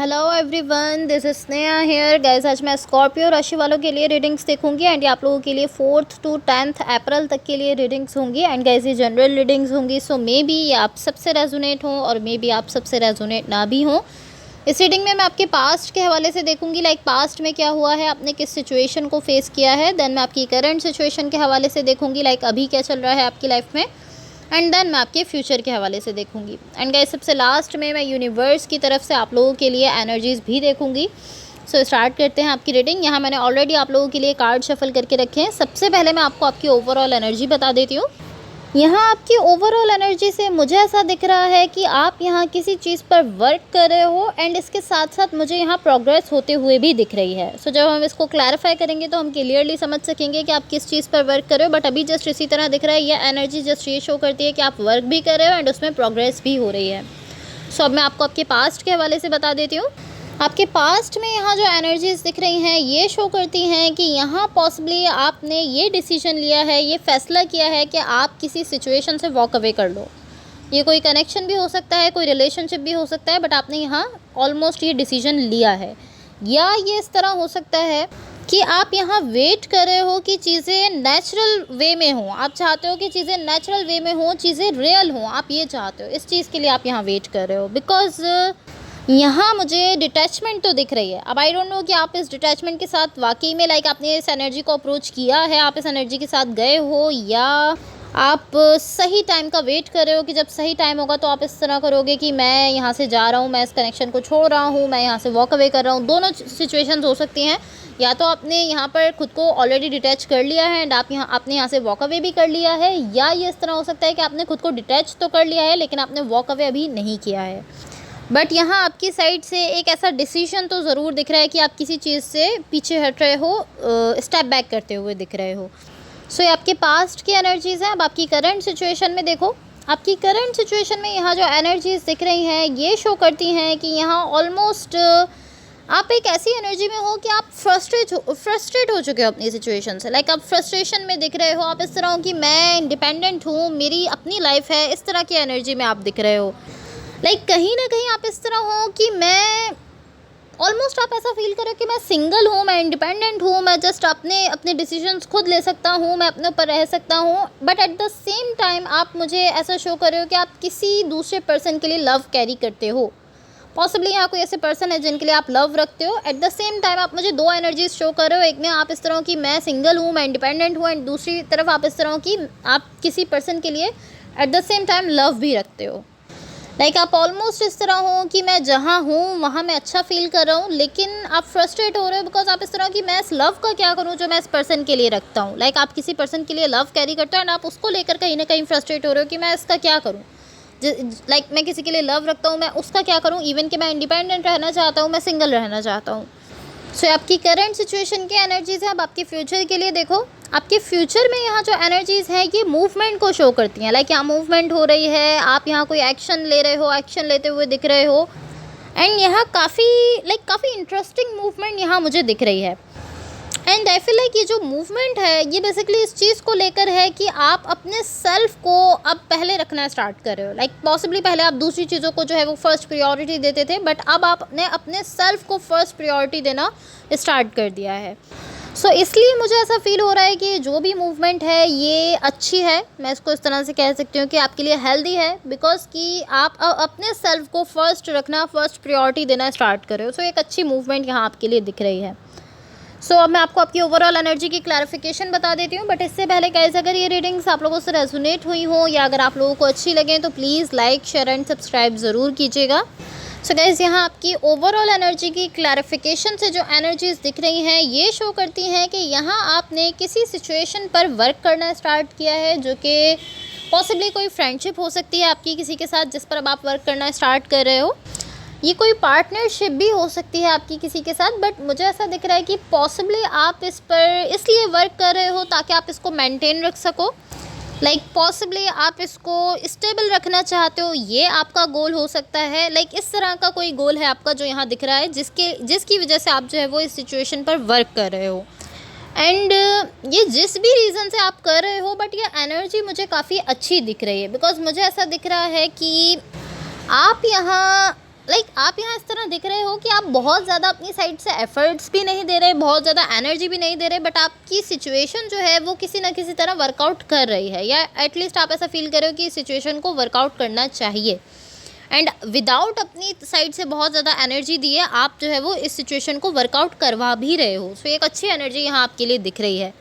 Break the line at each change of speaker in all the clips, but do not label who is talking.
Hello everyone, this is Sneha hair guys. आज मैं Scorpio राशि वालों के लिए रीडिंग्स देखूंगी एंड ये आप लोगों के लिए 4th to 10th अप्रैल तक के लिए रीडिंग्स होंगी। एंड गाइस ये जनरल रीडिंग्स होंगी, सो मे बी ये आप सबसे रेजोनेट हों और मे बी आप सबसे रेजोनेट ना भी हों। इस रीडिंग में मैं आपके पास्ट के हवाले से देखूंगी, लाइक पास्ट में क्या हुआ है, आपने किस सिचुएशन को फेस किया है। देन मैं आपकी करंट सिचुएशन के हवाले से देखूंगी, लाइक अभी क्या चल रहा है आपकी लाइफ में। एंड देन मैं आपके फ्यूचर के हवाले से देखूंगी। एंड गाइस सबसे लास्ट में मैं यूनिवर्स की तरफ से आप लोगों के लिए एनर्जीज़ भी देखूंगी। सो स्टार्ट करते हैं आपकी रीडिंग। यहाँ मैंने ऑलरेडी आप लोगों के लिए कार्ड शफल करके रखे हैं। सबसे पहले मैं आपको आपकी ओवरऑल एनर्जी बता देती हूँ। यहाँ आपकी ओवरऑल एनर्जी से मुझे ऐसा दिख रहा है कि आप यहाँ किसी चीज़ पर वर्क कर रहे हो एंड इसके साथ साथ मुझे यहाँ प्रोग्रेस होते हुए भी दिख रही है। सो जब हम इसको क्लैरिफाई करेंगे तो हम क्लियरली समझ सकेंगे कि आप किस चीज़ पर वर्क कर रहे हो। बट अभी जस्ट इसी तरह दिख रहा है, यह एनर्जी जस्ट ये शो करती है कि आप वर्क भी कर रहे हो एंड उसमें प्रोग्रेस भी हो रही है। सो अब मैं आपको आपके पास्ट के हवाले से बता देती हूँ। आपके पास्ट में यहाँ जो एनर्जीज़ दिख रही हैं ये शो करती हैं कि यहाँ पॉसिबली आपने ये डिसीजन लिया है, ये फैसला किया है कि आप किसी सिचुएशन से वॉक अवे कर लो। ये कोई कनेक्शन भी हो सकता है, कोई रिलेशनशिप भी हो सकता है, बट आपने यहाँ ऑलमोस्ट ये डिसीजन लिया है। या ये इस तरह हो सकता है कि आप यहाँ वेट कर रहे हो कि चीज़ें नेचुरल वे में हों। आप चाहते हो कि चीज़ें नेचुरल वे में हों, चीज़ें रियल हों, आप ये चाहते हो। इस चीज़ के लिए आप यहाँ वेट कर रहे हो बिकॉज यहाँ मुझे डिटैचमेंट तो दिख रही है। अब आई डोंट नो कि आप इस डिटैचमेंट के साथ वाकई में लाइक आपने इस एनर्जी को अप्रोच किया है, आप इस एनर्जी के साथ गए हो, या आप सही टाइम का वेट कर रहे हो कि जब सही टाइम होगा तो आप इस तरह करोगे कि मैं यहाँ से जा रहा हूँ, मैं इस कनेक्शन को छोड़ रहा हूँ, मैं यहाँ से वॉक अवे कर रहा हूँ। दोनों सिचुएशंस हो सकती हैं। या तो आपने यहाँ पर खुद को ऑलरेडी डिटैच कर लिया है एंड आपने यहाँ से वॉक अवे भी कर लिया है, या ये इस तरह हो सकता है कि आपने खुद को डिटैच तो कर लिया है लेकिन आपने वॉक अवे अभी नहीं किया है। बट यहाँ आपकी साइड से एक ऐसा डिसीजन तो ज़रूर दिख रहा है कि आप किसी चीज़ से पीछे हट रहे हो, स्टेप बैक करते हुए दिख रहे हो। सो ये आपके पास्ट की एनर्जीज़ हैं। अब आपकी करंट सिचुएशन में देखो। आपकी करंट सिचुएशन में यहाँ जो एनर्जीज़ दिख रही हैं ये शो करती हैं कि यहाँ ऑलमोस्ट आप एक ऐसी एनर्जी में हो कि आप फ्रस्ट्रेट हो चुके हो अपनी सिचुएशन से। लाइक आप फ्रस्ट्रेशन में दिख रहे हो, आप इस तरह हो कि मैं इंडिपेंडेंट हूँ, मेरी अपनी लाइफ है, इस तरह की एनर्जी में आप दिख रहे हो। लाइक कहीं ना कहीं आप इस तरह हो कि मैं ऑलमोस्ट आप ऐसा फील करो कि मैं सिंगल हूँ, मैं इंडिपेंडेंट हूँ, मैं जस्ट अपने डिसीजंस खुद ले सकता हूँ, मैं अपने ऊपर रह सकता हूँ। But at the same time आप मुझे ऐसा शो कर रहे हो कि आप किसी दूसरे पर्सन के लिए लव कैरी करते हो। पॉसिबली यहाँ कोई ऐसे पर्सन है जिनके लिए आप लव रखते हो। एट द सेम टाइम आप मुझे दो एनर्जीज शो कर रहे हो। एक में आप इस तरह हो कि मैं सिंगल हूँ, मैं इंडिपेंडेंट हूँ, एंड दूसरी तरफ आप इस तरह हो कि आप किसी पर्सन के लिए at the same time love भी रखते हो। लाइक आप ऑलमोस्ट इस तरह हो कि मैं जहाँ हूँ वहाँ मैं अच्छा फील कर रहा हूँ, लेकिन आप फ्रस्ट्रेट हो रहे हो बिकॉज आप इस तरह कि मैं इस लव का क्या करूँ जो मैं इस पर्सन के लिए रखता हूँ। लाइक आप किसी पर्सन के लिए लव कैरी करते हो एंड आप उसको लेकर कहीं ना कहीं फ्रस्ट्रेट हो रहे हो कि मैं इसका क्या करूँ। लाइक मैं किसी के लिए लव रखता हूँ, मैं उसका क्या करूँ, इवन कि मैं इंडिपेंडेंट रहना चाहता हूँ, मैं सिंगल रहना चाहता हूँ। सो आपकी करंट सिचुएशन की एनर्जीज़ है। अब आपके फ्यूचर के लिए देखो। आपके फ्यूचर में यहाँ जो एनर्जीज़ हैं ये मूवमेंट को शो करती हैं। लाइक यहाँ मूवमेंट हो रही है, आप यहाँ कोई एक्शन ले रहे हो, एक्शन लेते हुए दिख रहे हो। एंड यहाँ काफ़ी इंटरेस्टिंग मूवमेंट यहाँ मुझे दिख रही है। एंड आई फील लाइक ये जो मूवमेंट है ये बेसिकली इस चीज़ को लेकर है कि आप अपने सेल्फ को अब पहले रखना स्टार्ट कर रहे हो। लाइक पॉसिबली पहले आप दूसरी चीज़ों को जो है वो फर्स्ट प्रायोरिटी देते थे, बट अब आपने अपने सेल्फ को फर्स्ट प्रायोरिटी देना स्टार्ट कर दिया है। सो इसलिए मुझे ऐसा फील हो रहा है कि जो भी मूवमेंट है ये अच्छी है। मैं इसको इस तरह से कह सकती हूँ कि आपके लिए हेल्दी है, बिकॉज कि आप अपने सेल्फ को फर्स्ट रखना, फर्स्ट प्रायोरिटी देना स्टार्ट कर रहे हो। सो एक अच्छी मूवमेंट यहाँ आपके लिए दिख रही है। सो अब मैं आपको आपकी ओवरऑल एनर्जी की क्लैरिफिकेशन बता देती हूँ। बट इससे पहले गाइस, अगर ये रीडिंग्स आप लोगों से रेजोनेट हुई हो या अगर आप लोगों को अच्छी लगें तो please like, share and subscribe ज़रूर कीजिएगा। सो गाइस, यहाँ आपकी ओवरऑल एनर्जी की क्लैरिफिकेशन से जो एनर्जीज़ दिख रही हैं ये शो करती हैं कि यहाँ आपने किसी सिचुएशन पर वर्क करना स्टार्ट किया है, जो कि पॉसिबली कोई फ्रेंडशिप हो सकती है आपकी किसी के साथ जिस पर अब आप वर्क करना स्टार्ट कर रहे हो। ये कोई पार्टनरशिप भी हो सकती है आपकी किसी के साथ, बट मुझे ऐसा दिख रहा है कि पॉसिबली आप इस पर इसलिए वर्क कर रहे हो ताकि आप इसको मेंटेन रख सको। लाइक पॉसिबली आप इसको स्टेबल रखना चाहते हो, ये आपका गोल हो सकता है। लाइक इस तरह का कोई गोल है आपका जो यहाँ दिख रहा है, जिसकी वजह से आप जो है वो इस सिचुएशन पर वर्क कर रहे हो। एंड ये जिस भी रीज़न से आप कर रहे हो, बट ये एनर्जी मुझे काफ़ी अच्छी दिख रही है बिकॉज मुझे ऐसा दिख रहा है कि आप यहाँ आप यहाँ इस तरह दिख रहे हो कि आप बहुत ज़्यादा अपनी साइड से एफर्ट्स भी नहीं दे रहे, बहुत ज़्यादा एनर्जी भी नहीं दे रहे, बट आपकी सिचुएशन जो है वो किसी ना किसी तरह वर्कआउट कर रही है, या एटलीस्ट आप ऐसा फील कर रहे हो कि इस सिचुएशन को वर्कआउट करना चाहिए। एंड विदाउट अपनी साइड से बहुत ज़्यादा एनर्जी दिए आप जो है वो इस सिचुएशन को वर्कआउट करवा भी रहे हो। सो एक अच्छी एनर्जी यहाँ आपके लिए दिख रही है।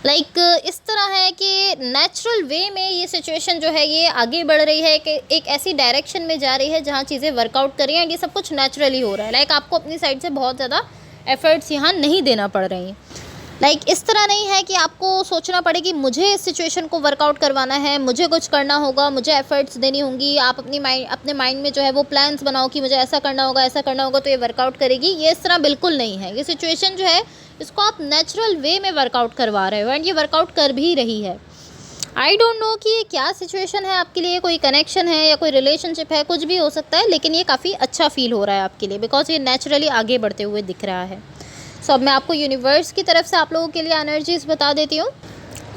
इस तरह है कि नेचुरल वे में ये सिचुएशन जो है ये आगे बढ़ रही है, कि एक ऐसी डायरेक्शन में जा रही है जहाँ चीज़ें वर्कआउट कर रही हैं, एंड ये सब कुछ नेचुरली हो रहा है। आपको अपनी साइड से बहुत ज़्यादा एफर्ट्स यहाँ नहीं देना पड़ रही हैं। इस तरह नहीं है कि आपको सोचना पड़े कि मुझे इस सिचुएशन को वर्कआउट करवाना है, मुझे कुछ करना होगा, मुझे एफर्ट्स देनी होंगी। आप अपने माइंड में जो है वो प्लान्स बनाओ कि मुझे ऐसा करना होगा, ऐसा करना होगा तो ये वर्कआउट करेगी। ये इस तरह बिल्कुल नहीं है। ये सिचुएशन जो है इसको आप नेचुरल वे में वर्कआउट करवा रहे हो, एंड ये वर्कआउट कर भी रही है। आई डोंट नो कि ये क्या सिचुएशन है आपके लिए, कोई कनेक्शन है या कोई रिलेशनशिप है, कुछ भी हो सकता है, लेकिन ये काफ़ी अच्छा फील हो रहा है आपके लिए, बिकॉज ये नेचुरली आगे बढ़ते हुए दिख रहा है। सो अब मैं आपको यूनिवर्स की तरफ से आप लोगों के लिए एनर्जीज़ बता देती हूँ।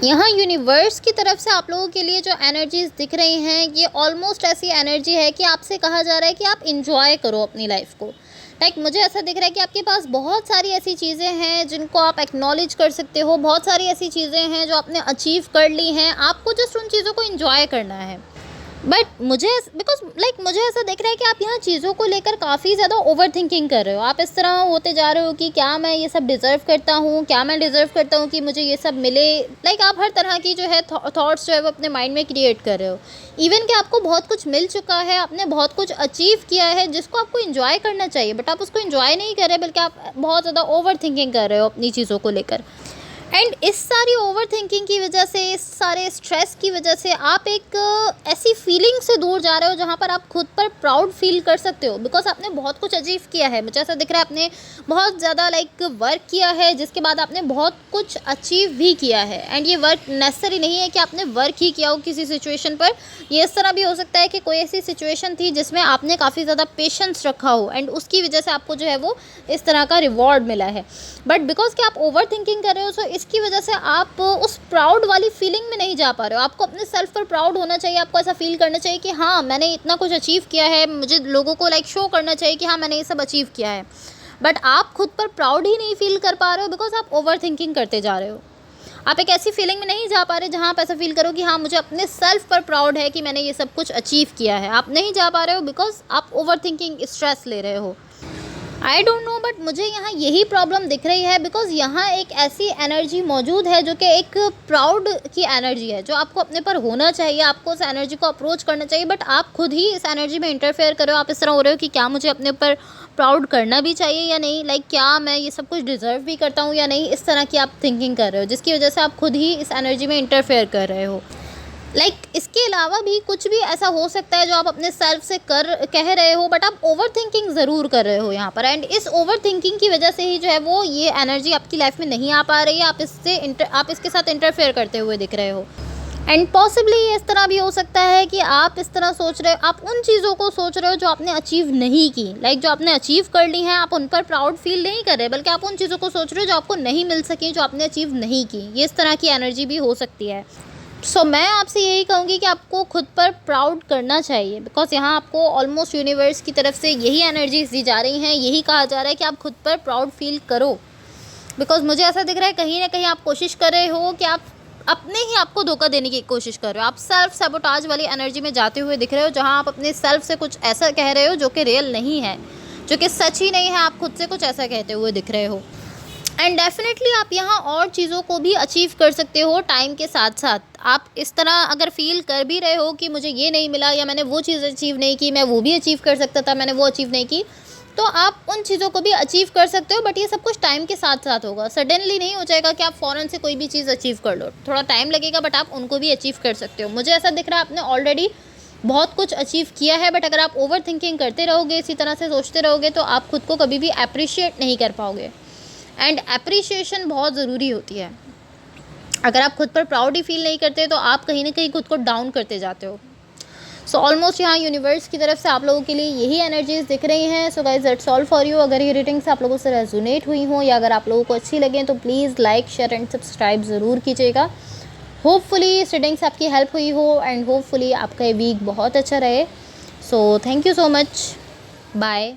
यहाँ यूनिवर्स की तरफ से आप लोगों के लिए जो एनर्जीज़ दिख रही हैं ये ऑलमोस्ट ऐसी एनर्जी है कि आपसे कहा जा रहा है कि आप इंजॉय करो अपनी लाइफ को। मुझे ऐसा दिख रहा है कि आपके पास बहुत सारी ऐसी चीज़ें हैं जिनको आप एक्नॉलेज कर सकते हो, बहुत सारी ऐसी चीज़ें हैं जो आपने अचीव कर ली हैं, आपको जस्ट उन चीज़ों को इंजॉय करना है। बट मुझे मुझे ऐसा दिख रहा है कि आप यहाँ चीज़ों को लेकर काफ़ी ज़्यादा ओवर थिंकिंग कर रहे हो। आप इस तरह होते जा रहे हो कि क्या मैं ये सब डिज़र्व करता हूँ, क्या मैं डिज़र्व करता हूँ कि मुझे ये सब मिले। आप हर तरह की जो है थॉट्स जो है वो अपने माइंड में क्रिएट कर रहे हो। इवन कि आपको बहुत कुछ मिल चुका है, आपने बहुत कुछ अचीव किया है जिसको आपको इन्जॉय करना चाहिए, बट आप उसको इन्जॉय नहीं कर रहे, बल्कि आप बहुत ज़्यादा ओवर थिंकिंग कर रहे हो अपनी चीज़ों को लेकर। एंड इस सारी ओवर थिंकिंग की वजह से, इस सारे स्ट्रेस की वजह से आप एक ऐसी फीलिंग से दूर जा रहे हो जहाँ पर आप खुद पर प्राउड फील कर सकते हो, बिकॉज आपने बहुत कुछ अचीव किया है। मुझे ऐसा दिख रहा है आपने बहुत ज़्यादा वर्क किया है, जिसके बाद आपने बहुत कुछ अचीव भी किया है। एंड ये वर्क नेसेसरी नहीं है कि आपने वर्क ही किया हो किसी सिचुएशन पर। ये इस तरह भी हो सकता है कि कोई ऐसी सिचुएशन थी जिसमें आपने काफ़ी ज़्यादा पेशेंस रखा हो, एंड उसकी वजह से आपको जो है वो इस तरह का रिवॉर्ड मिला है। बट बिकॉज कि आप ओवर थिंकिंग कर रहे हो, सो इसकी वजह से आप उस प्राउड वाली फीलिंग में नहीं जा पा रहे हो। आपको अपने सेल्फ पर प्राउड होना चाहिए, आपको ऐसा फील करना चाहिए कि हाँ मैंने इतना कुछ अचीव किया है, मुझे लोगों को शो करना चाहिए कि हाँ मैंने ये सब अचीव किया है। बट आप खुद पर प्राउड ही नहीं फील कर पा रहे हो, बिकॉज आप ओवर थिंकिंग करते जा रहे हो। आप एक ऐसी फीलिंग में नहीं जा पा रहे जहाँ आप ऐसा फील करो कि हाँ मुझे अपने सेल्फ पर प्राउड है कि मैंने ये सब कुछ अचीव किया है। आप नहीं जा पा रहे हो बिकॉज आप ओवर थिंकिंग स्ट्रेस ले रहे हो। आई डोंट नो, बट मुझे यहाँ यही प्रॉब्लम दिख रही है, बिकॉज यहाँ एक ऐसी एनर्जी मौजूद है जो कि एक प्राउड की एनर्जी है, जो आपको अपने पर होना चाहिए, आपको उस एनर्जी को अप्रोच करना चाहिए, बट आप खुद ही इस एनर्जी में इंटरफेयर कर रहे हो। आप इस तरह हो रहे हो कि क्या मुझे अपने ऊपर प्राउड करना भी चाहिए या नहीं, क्या मैं ये सब कुछ डिज़र्व भी करता हूँ या नहीं, इस तरह की आप थिंकिंग कर रहे हो, जिसकी वजह से आप खुद ही इस एनर्जी में इंटरफेयर कर रहे हो। इसके अलावा भी कुछ भी ऐसा हो सकता है जो आप अपने सेल्फ से कह रहे हो, बट आप ओवर थिंकिंग ज़रूर कर रहे हो यहाँ पर। एंड इस ओवर थिंकिंग की वजह से ही जो है वो ये एनर्जी आपकी लाइफ में नहीं आ पा रही है। आप इसके साथ इंटरफेयर करते हुए दिख रहे हो। एंड पॉसिबली इस तरह भी हो सकता है कि आप इस तरह सोच रहे हो, आप उन चीज़ों को सोच रहे हो जो आपने अचीव नहीं की। जो आपने अचीव कर ली हैं, आप उन पर प्राउड फील नहीं कर रहे, बल्कि आप उन चीज़ों को सोच रहे हो जो आपको नहीं मिल सकी, जो आपने अचीव नहीं की। ये इस तरह की एनर्जी भी हो सकती है। सो मैं आपसे यही कहूँगी कि आपको खुद पर प्राउड करना चाहिए, बिकॉज यहाँ आपको ऑलमोस्ट यूनिवर्स की तरफ से यही एनर्जीज दी जा रही हैं, यही कहा जा रहा है कि आप खुद पर प्राउड फील करो। बिकॉज मुझे ऐसा दिख रहा है कहीं ना कहीं आप कोशिश कर रहे हो कि आप अपने ही आपको धोखा देने की कोशिश कर रहे हो। आप सेल्फ सैबोटाज वाली एनर्जी में जाते हुए दिख रहे हो, जहाँ आप अपने सेल्फ से कुछ ऐसा कह रहे हो जो कि रियल नहीं है, जो कि सच ही नहीं है। आप खुद से कुछ ऐसा कहते हुए दिख रहे हो। एंड डेफिनेटली आप यहाँ और चीज़ों को भी अचीव कर सकते हो टाइम के साथ साथ। आप इस तरह अगर फील कर भी रहे हो कि मुझे ये नहीं मिला, या मैंने वो चीज़ अचीव नहीं की, मैं वो भी अचीव कर सकता था, मैंने वो अचीव नहीं की, तो आप उन चीज़ों को भी अचीव कर सकते हो। बट ये सब कुछ टाइम के साथ साथ होगा, सडनली नहीं हो जाएगा कि आप फ़ौरन से कोई भी चीज़ अचीव कर लो। थोड़ा टाइम लगेगा, बट आप उनको भी अचीव कर सकते हो। मुझे ऐसा दिख रहा है आपने ऑलरेडी बहुत कुछ अचीव किया है, बट अगर आप ओवर थिंकिंग करते रहोगे, इसी तरह से सोचते रहोगे, तो आप खुद को कभी भी अप्रिशिएट नहीं कर पाओगे। एंड अप्रिशिएशन बहुत ज़रूरी होती है। अगर आप खुद पर प्राउड ही फील नहीं करते, तो आप कहीं ना कहीं खुद को डाउन करते जाते हो। सो ऑलमोस्ट यहाँ यूनिवर्स की तरफ से आप लोगों के लिए यही एनर्जीज दिख रही हैं। So guys that's all for you. अगर ये रीडिंग्स आप लोगों से रेजोनेट हुई हों, या अगर आप लोगों को अच्छी लगें, तो please like, share and subscribe ज़रूर कीजिएगा। होपफुली इस रीडिंग्स आपकी हेल्प हुई हो, एंड होपफुली आपका ये वीक बहुत अच्छा रहे। So thank you so much. Bye.